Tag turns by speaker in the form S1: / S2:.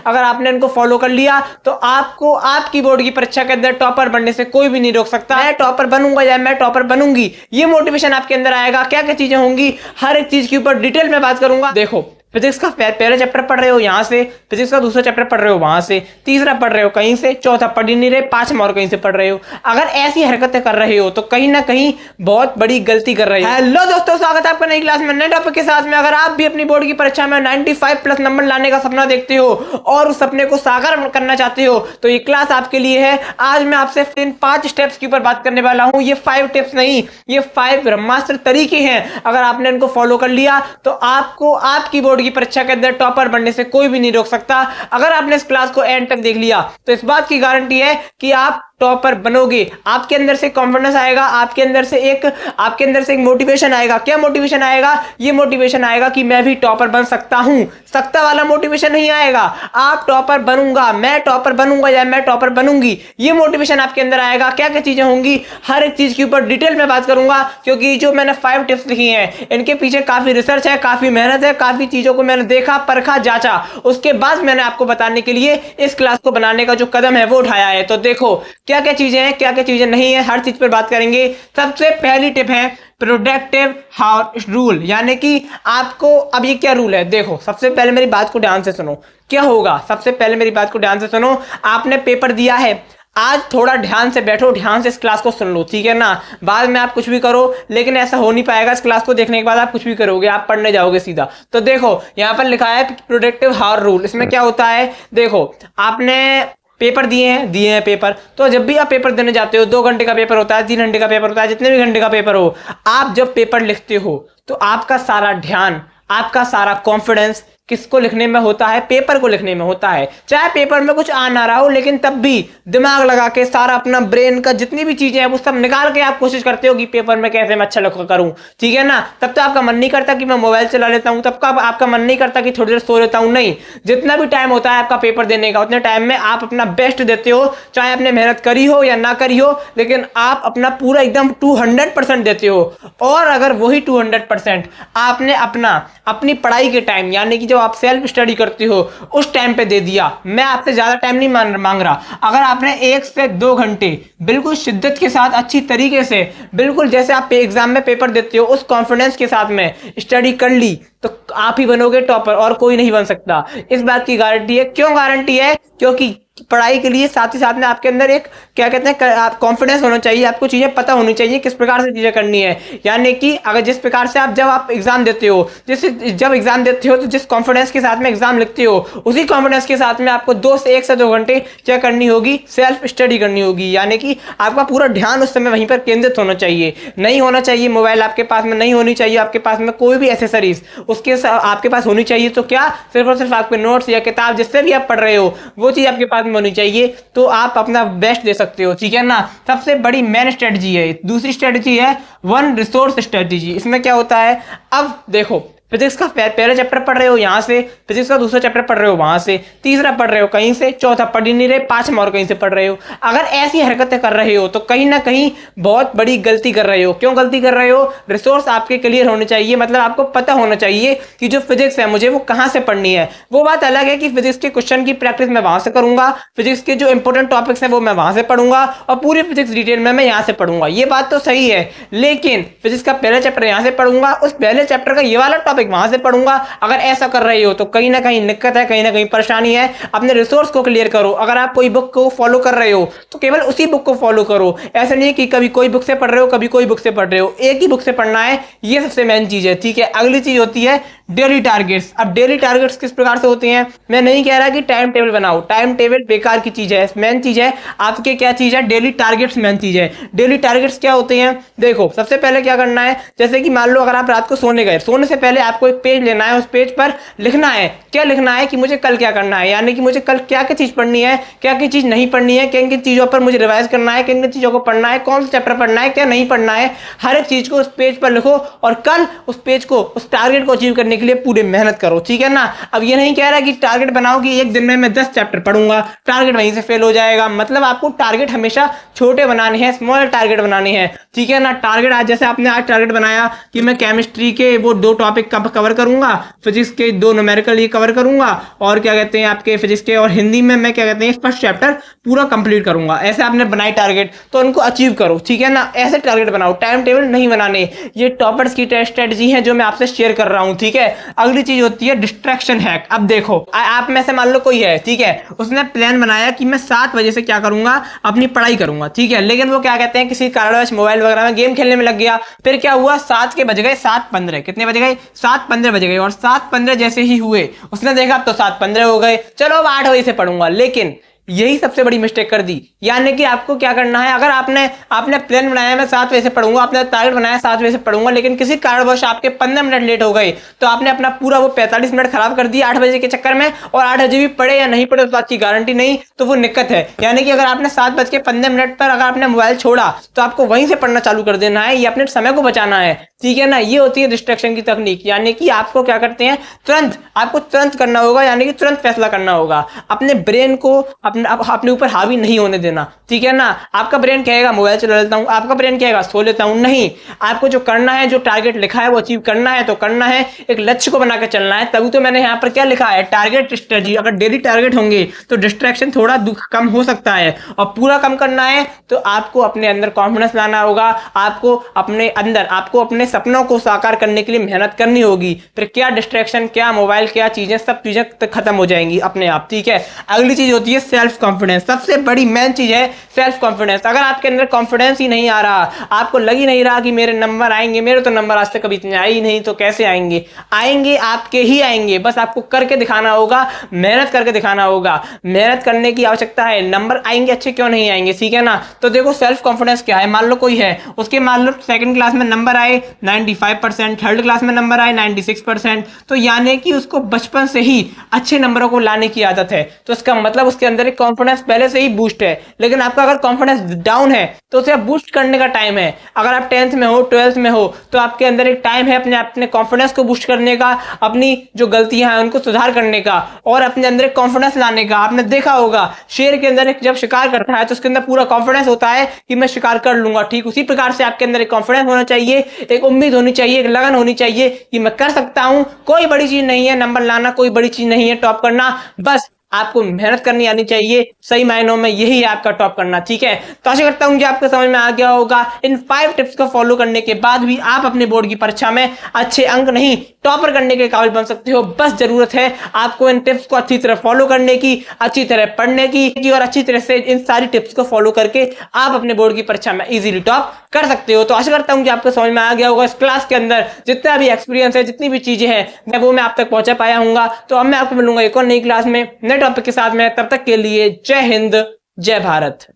S1: अगर आपने इनको फॉलो कर लिया तो आपको आपकी बोर्ड की परीक्षा के अंदर टॉपर बनने से कोई भी नहीं रोक सकता। मैं टॉपर बनूंगा या मैं टॉपर बनूंगी, ये मोटिवेशन आपके अंदर आएगा। क्या क्या चीजें होंगी, हर एक चीज के ऊपर डिटेल में बात करूंगा। देखो, फिजिक्स का पहला चैप्टर पढ़ रहे हो यहाँ से, फिजिक्स का दूसरा चैप्टर पढ़ रहे हो वहां से, तीसरा पढ़ रहे हो कहीं से, चौथा पढ़ ही नहीं रहे, पांचवा और कहीं से पढ़ रहे हो। अगर ऐसी हरकतें कर रहे हो तो कहीं ना कहीं बहुत बड़ी गलती कर रहे हो। हेलो दोस्तों, स्वागत है आपका नई क्लास में नए टॉपिक के साथ में। अगर आप भी अपनी बोर्ड की परीक्षा में 95+ नंबर लाने का सपना देखते हो और उस सपने को साकार करना चाहते हो तो ये क्लास आपके लिए है। आज मैं आपसे इन 5 स्टेप्स के ऊपर बात करने वाला हूं। ये 5 टिप्स नहीं, ये 5 ब्रह्मास्त्र तरीके हैं। अगर आपने इनको फॉलो कर लिया तो आपको आपकी बोर्ड की परीक्षा के अंदर टॉपर बनने से कोई भी नहीं रोक सकता। अगर आपने इस क्लास को एंड तक देख लिया तो इस बात की गारंटी है कि आप टॉपर बनोगे। आपके अंदर से कॉन्फिडेंस आएगा, आपके अंदर से एक मोटिवेशन आएगा। क्या मोटिवेशन आएगा? ये मोटिवेशन आएगा कि मैं भी टॉपर बन सकता हूं। सकता वाला मोटिवेशन नहीं आएगा, आप टॉपर बनूंगा, मैं टॉपर बनूंगा या मैं टॉपर बनूंगी, ये मोटिवेशन आपके अंदर आएगा। क्या क्या चीजें होंगी, हर एक चीज के ऊपर डिटेल में बात करूंगा, क्योंकि जो मैंने 5 टिप्स लिखी हैं इनके पीछे काफी रिसर्च है, काफी मेहनत है, काफी चीजों को मैंने देखा, परखा, जांचा, उसके बाद मैंने आपको बताने के लिए इस क्लास को बनाने का जो कदम है वो उठाया है। तो देखो क्या क्या चीजें हैं, क्या क्या चीजें नहीं है, हर चीज पर बात करेंगे। सबसे पहली टिप है प्रोडक्टिव हाउस रूल, यानी कि आपको अब ये क्या रूल है। देखो, सबसे पहले मेरी बात को ध्यान से सुनो। क्या होगा, सबसे पहले मेरी बात को ध्यान से सुनो। आपने पेपर दिया है, आज थोड़ा ध्यान से बैठो, ध्यान से इस क्लास को सुन लो, ठीक है ना। बाद में आप कुछ भी करो, लेकिन ऐसा हो नहीं पाएगा। इस क्लास को देखने के बाद आप कुछ भी करोगे, आप पढ़ने जाओगे सीधा। तो देखो यहाँ पर लिखा है प्रोडक्टिव हाउस रूल। इसमें क्या होता है, देखो आपने पेपर दिए हैं पेपर, तो जब भी आप पेपर देने जाते हो, 2 घंटे का पेपर होता है, 3 घंटे का पेपर होता है, जितने भी घंटे का पेपर हो, आप जब पेपर लिखते हो तो आपका सारा ध्यान, आपका सारा कॉन्फिडेंस किसको लिखने में होता है? पेपर को लिखने में होता है। चाहे पेपर में कुछ आ ना रहा हो, लेकिन तब भी दिमाग लगा के सारा अपना ब्रेन का जितनी भी चीजें हैं वो सब निकाल के आप कोशिश करते हो कि पेपर में कैसे मैं अच्छा लिखा करूं, ठीक है ना। तब तो आपका मन नहीं करता कि मैं मोबाइल चला लेता हूं, तब का आपका मन नहीं करता कि थोड़ी देर सो लेता हूं। नहीं, जितना भी टाइम होता है आपका पेपर देने का, उतने टाइम में आप अपना बेस्ट देते हो। चाहे आपने मेहनत करी हो या ना करी हो, लेकिन आप अपना पूरा एकदम 200% देते हो। और अगर वही 200% आपने अपनी पढ़ाई के टाइम, यानी कि जब आप सेल्फ स्टडी करते हो उस टाइम पे दे दिया, मैं आपसे ज्यादा टाइम नहीं मांग रहा, अगर आपने 1 से 2 घंटे बिल्कुल शिद्दत के साथ, अच्छी तरीके से, बिल्कुल जैसे आप एग्जाम में पेपर देते हो उस कॉन्फिडेंस के साथ में स्टडी कर ली, तो आप ही बनोगे टॉपर और कोई नहीं बन सकता। इस बात की गारंटी है। क्यों गारंटी है? क्योंकि पढ़ाई के लिए साथ ही साथ में आपके अंदर एक क्या कहते हैं कॉन्फिडेंस होना चाहिए, आपको चीजें पता होनी चाहिए किस प्रकार से चीजें करनी है। यानी कि अगर जिस प्रकार से जब आप एग्जाम देते हो, जब एग्जाम देते हो तो जिस कॉन्फिडेंस के साथ में एग्जाम लिखते हो, उसी कॉन्फिडेंस के साथ में आपको 1 से 2 घंटे क्या करनी होगी? सेल्फ स्टडी करनी होगी। यानी कि आपका पूरा ध्यान उस समय वहीं पर केंद्रित होना चाहिए। नहीं होना चाहिए मोबाइल आपके पास में, नहीं होनी चाहिए आपके पास में कोई भी एसेसरीज, उसके आपके पास होनी चाहिए तो क्या, सिर्फ और सिर्फ आपके नोट्स या किताब जिससे भी आप पढ़ रहे हो वो चीज आपके पास में होनी चाहिए, तो आप अपना बेस्ट दे सकते हो, ठीक है ना। सबसे बड़ी मेन स्ट्रेटजी है। दूसरी स्ट्रेटजी है 1 रिसोर्स स्ट्रेटजी। इसमें क्या होता है, अब देखो फिजिक्स का पहला चैप्टर पढ़ रहे हो यहाँ से, फिजिक्स का दूसरा चैप्टर पढ़ रहे हो वहां से, तीसरा पढ़ रहे हो कहीं से, चौथा पढ़ ही नहीं रहे, पांचवा और कहीं से पढ़ रहे हो। अगर ऐसी हरकतें कर रहे हो तो कहीं ना कहीं बहुत बड़ी गलती कर रहे हो। क्यों गलती कर रहे हो? रिसोर्स आपके क्लियर होने चाहिए, मतलब आपको पता होना चाहिए कि जो फिजिक्स है मुझे वो कहाँ से पढ़नी है। वो बात अलग है कि फिजिक्स के क्वेश्चन की प्रैक्टिस मैं वहां से करूंगा, फिजिक्स के जो इंपॉर्टेंट टॉपिक्स है वो मैं वहां से पढ़ूंगा और पूरी फिजिक्स डिटेल में मैं यहाँ से पढ़ूंगा, ये बात तो सही है। लेकिन फिजिक्स का पहला चैप्टर यहाँ से पढ़ूंगा, उस पहले चैप्टर का ये वाला टॉपिक वहां से पढ़ूंगा। अगर ऐसा कर रही हो तो कहीं ना कहीं दिक्कत है, कहीं ना कहीं परेशानी है। अपने रिसोर्स को क्लियर करो। अगर आप कोई बुक को फॉलो कर रहे हो तो केवल उसी बुक को फॉलो करो। ऐसा नहीं है कि कभी कोई बुक से पढ़ रहे हो, कभी कोई बुक से पढ़ रहे हो, एक ही बुक से पढ़ना है, ये सबसे मेन चीज है, ठीक है। अगली चीज होती है डेली टारगेट्स। अब डेली टारगेट्स किस प्रकार से होते हैं, मैं नहीं कह रहा कि टाइम टेबल बनाओ, टाइम टेबल बेकार की चीज है। मेन चीज है आपके क्या चीज है, डेली टारगेट्स मेन चीज है। डेली टारगेट्स क्या होते हैं? देखो सबसे पहले क्या करना है, जैसे कि मान लो अगर आप रात को सोने गए, सोने से पहले आपको एक पेज लेना है, उस पेज पर लिखना है, क्या लिखना है कि मुझे कल क्या करना है, यानी कि मुझे कल क्या क्या चीज पढ़नी है, क्या क्या चीज नहीं पढ़नी है, किन किन चीजों पर मुझे रिवाइज करना है, किन किन चीजों को पढ़ना है, कौन सा चैप्टर पढ़ना है, क्या नहीं पढ़ना है, हर एक चीज को उस पेज पर लिखो और कल उस पेज को, उस टारगेट को अचीव करने के के लिए पूरी मेहनत करो, ठीक है ना। अब ये नहीं कह रहा कि टारगेट बनाओ कि एक दिन में मैं 10 चैप्टर पढ़ूंगा, टारगेट वहीं से फेल हो जाएगा। मतलब आपको टारगेट हमेशा छोटे बनाने हैं, स्मॉल टारगेट बनाने हैं, ठीक है ना। टारगेट आज जैसे आपने आज टारगेट बनाया कि मैं केमिस्ट्री के वो 2 टॉपिक कवर करूंगा, फिजिक्स के 2 न्यूमेरिकल ये कवर करूंगा, और क्या कहते हैं आपके फिजिक्स के और हिंदी में मैं क्या कहते हैं फर्स्ट चैप्टर पूरा कंप्लीट करूंगा। ऐसे आपने बनाई टारगेट तो उनको अचीव करो, ठीक है ना। ऐसे टारगेट बनाओ, टाइम टेबल नहीं बनाने। ये टॉपर्स की स्ट्रेटजी है जो मैं आपसे शेयर कर रहा हूं, ठीक है। अगली चीज होती है डिस्ट्रैक्शन हैक। अब देखो आप में से मान लो कोई है, ठीक है, उसने प्लान बनाया कि मैं 7 बजे से क्या करूंगा, अपनी पढ़ाई करूंगा, ठीक है। लेकिन वो क्या कहते हैं किसी कारणवश मोबाइल वगैरह में गेम खेलने में लग गया। फिर क्या हुआ, 7 के बज गए 7:15, कितने बज गए 7:15 बज गए, और 7:15 जैसे ही हुए उसने देखा अब तो 7:15 हो गए, चलो अब 8 बजे से पढ़ूंगा। लेकिन यही सबसे बड़ी मिस्टेक कर दी। यानी कि आपको क्या करना है, अगर आपने प्लान बनाया मैं 7 बजे से पढ़ूंगा, आपने टारगेट बनाया 7 बजे से पढ़ूंगा, लेकिन किसी कारणवश आपके 15 मिनट लेट हो गए, तो आपने अपना पूरा वो 45 मिनट खराब कर दिया 8 बजे के चक्कर में। और 8 बजे भी पढ़े या नहीं पढ़े उस बात की गारंटी नहीं, तो वो दिक्कत है। यानी कि अगर आपने 7:15 पर अगर आपने मोबाइल छोड़ा तो आपको वहीं से पढ़ना चालू कर देना है, ये अपने समय को बचाना है, ठीक है ना। ये होती है डिस्ट्रैक्शन की तकनीक। यानी कि आपको क्या करते हैं, आपको तुरंत करना होगा, यानी कि तुरंत फैसला करना होगा। अपने ब्रेन को अपने ऊपर हावी नहीं होने देना, ठीक है ना। आपका ब्रेन कहेगा मोबाइल चला लेता हूं, आपका ब्रेन कहेगा सो लेता हूं, नहीं। आपको जो करना है, जो टारगेट लिखा है वो अचीव करना है तो करना है, एक लक्ष्य को बनाकर चलना है। तभी तो मैंने यहाँ पर क्या लिखा है, टारगेट स्ट्रेटजी। अगर डेली टारगेट होंगे तो डिस्ट्रैक्शन थोड़ा कम हो सकता है, और पूरा कम करना है तो आपको अपने अंदर कॉन्फिडेंस लाना होगा, आपको अपने सपनों को साकार करने के लिए मेहनत करनी होगी। फिर क्या डिस्ट्रैक्शन, क्या मोबाइल, क्या चीजें, सब चीजें खत्म हो जाएंगी अपने आप, ठीक है। अगली चीज होती है सेल्फ कॉन्फिडेंस। सबसे बड़ी मेन चीज है सेल्फ कॉन्फिडेंस। अगर आपके अंदर कॉन्फिडेंस ही नहीं आ रहा, आपको लग ही नहीं रहा कि मेरे नंबर आएंगे, मेरे तो नंबर आज तक कभी इतने आए ही नहीं, तो कैसे आएंगे, आएंगे आपके ही आएंगे। बस आपको करके दिखाना होगा, मेहनत करके दिखाना होगा, मेहनत करने की आवश्यकता है। नंबर आएंगे अच्छे क्यों नहीं आएंगे, ठीक है ना। तो देखो सेल्फ कॉन्फिडेंस क्या है, मान लो कोई है, उसके मान लो 2nd क्लास में नंबर आए 95%, 3rd क्लास में नंबर आए 96%, तो यानी कि उसको बचपन से ही अच्छे नंबरों को लाने की आदत है। तो इसका मतलब उसके अंदर एक कॉन्फिडेंस पहले से ही बूस्ट है। लेकिन आपका अगर कॉन्फिडेंस डाउन है तो उसे बूस्ट करने का टाइम है। अगर आप 10th में हो, 12th में हो, तो आपके अंदर एक टाइम है अपने कॉन्फिडेंस को बूस्ट करने का, अपनी जो गलतियां हैं उनको सुधार करने का, और अपने अंदर एक कॉन्फिडेंस लाने का। आपने देखा होगा शेर के अंदर जब शिकार करता है तो उसके अंदर पूरा कॉन्फिडेंस होता है कि मैं शिकार कर लूंगा। ठीक उसी प्रकार से आपके अंदर एक कॉन्फिडेंस होना चाहिए, एक उम्मीद होनी चाहिए, एक लगन होनी चाहिए कि मैं कर सकता हूं। कोई बड़ी चीज नहीं है नंबर लाना, कोई बड़ी चीज नहीं है टॉप करना, बस आपको मेहनत करनी आनी चाहिए। सही मायनों में यही है आपका टॉप करना, ठीक है। तो आशा करता हूं कि आपको समझ में आ गया होगा। इन 5 टिप्स को फॉलो करने के बाद भी आप अपने बोर्ड की परीक्षा में अच्छे अंक नहीं, टॉपर करने के काबिल बन सकते हो। बस जरूरत है आपको इन टिप्स को अच्छी तरह फॉलो करने की, अच्छी तरह पढ़ने की, और अच्छी तरह से इन सारी टिप्स को फॉलो करके आप अपने बोर्ड की परीक्षा में इजीली टॉप कर सकते हो। तो आशा करता हूं कि आपको समझ में आ गया होगा। इस क्लास के अंदर जितना भी एक्सपीरियंस है, जितनी भी चीजें हैं, वो मैं आप तक पहुंचा पाया हूंगा। तो अब मैं आपको मिलूंगा एक और नई क्लास में नए टॉपिक के साथ में। तब तक के लिए जय हिंद, जय भारत।